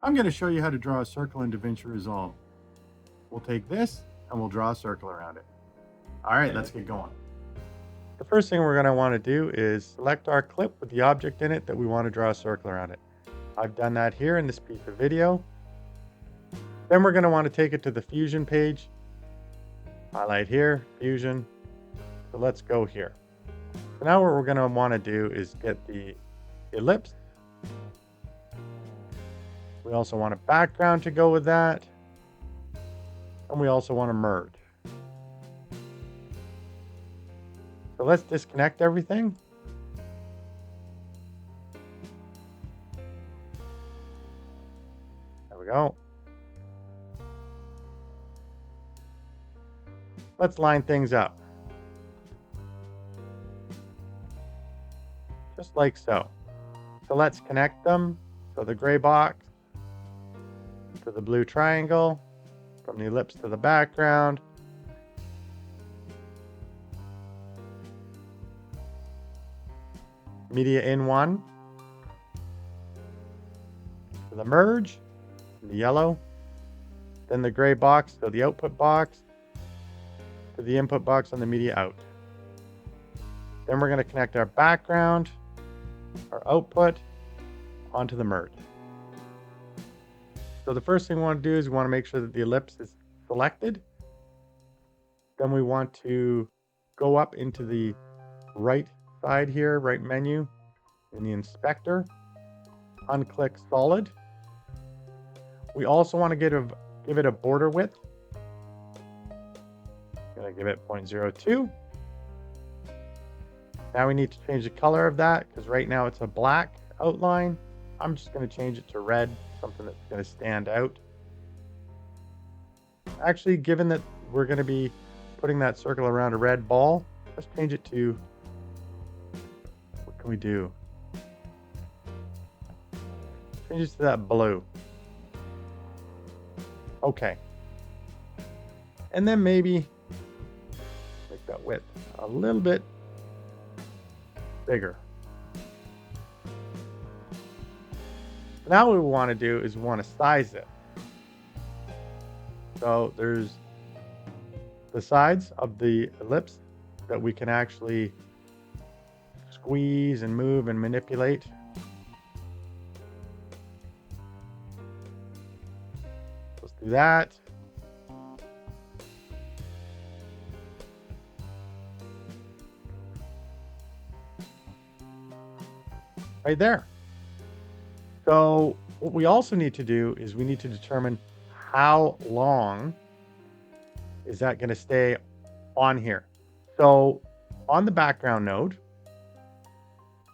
I'm going to show you how to draw a circle in DaVinci Resolve. We'll take this and we'll draw a circle around it. All right, let's get going. The first thing we're going to want to do is select our clip with the object in it that we want to draw a circle around it. I've done that here in this piece of video. Then we're going to want to take it to the Fusion page. Highlight here, Fusion. So let's go here. So now what we're going to want to do is get the ellipse. We also want a background to go with that. And we also want to merge. So let's disconnect everything. There we go. Let's line things up. Just like so. So let's connect them. So the gray box to the blue triangle, from the ellipse to the background. Media in one. To the merge, the yellow. Then the gray box, so the output box, to the input box on the media out. Then we're going to connect our background, our output, onto the merge. So the first thing we want to do is we want to make sure that the ellipse is selected. Then we want to go up into the right side here, right menu, in the inspector, unclick solid. We also want to give it a border width. I'm going to give it 0.02. Now we need to change the color of that because right now it's a black outline. I'm just going to change it to red, something that's going to stand out. Actually, given that we're going to be putting that circle around a red ball, let's change it to, what can we do? Change it to that blue. Okay. And then maybe make that width a little bit bigger. Now what we want to do is we want to size it. So there's the sides of the ellipse that we can actually squeeze and move and manipulate. Let's do that. Right there. So what we also need to do is we need to determine how long is that going to stay on here. So on the background node,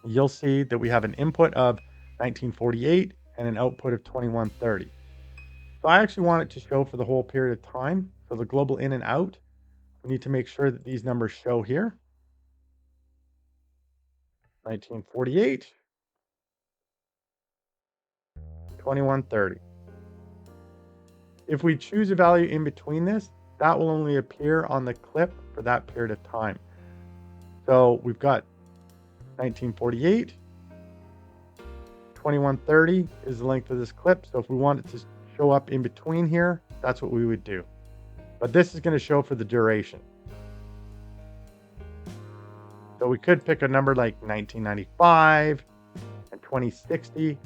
you'll see that we have an input of 1948 and an output of 2130. So I actually want it to show for the whole period of time. So the global in and out, we need to make sure that these numbers show here. 1948. 2130. If we choose a value in between this, that will only appear on the clip for that period of time. So we've got 1948, 2130 is the length of this clip. So if we want it to show up in between here, that's what we would do. But this is going to show for the duration. So we could pick a number like 1995 and 2060.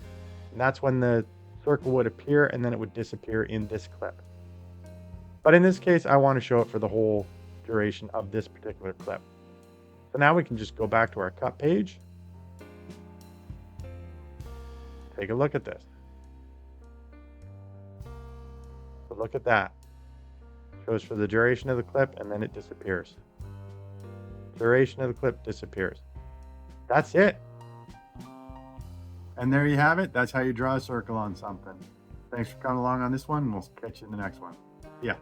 And that's when the circle would appear and then it would disappear in this clip. But in this case, I want to show it for the whole duration of this particular clip. So now we can just go back to our cut page. Take a look at this. So look at that. Shows for the duration of the clip and then it disappears. Duration of the clip disappears. That's it. And there you have it. That's how you draw a circle on something. Thanks for coming along on this one, and we'll catch you in the next one. Yeah.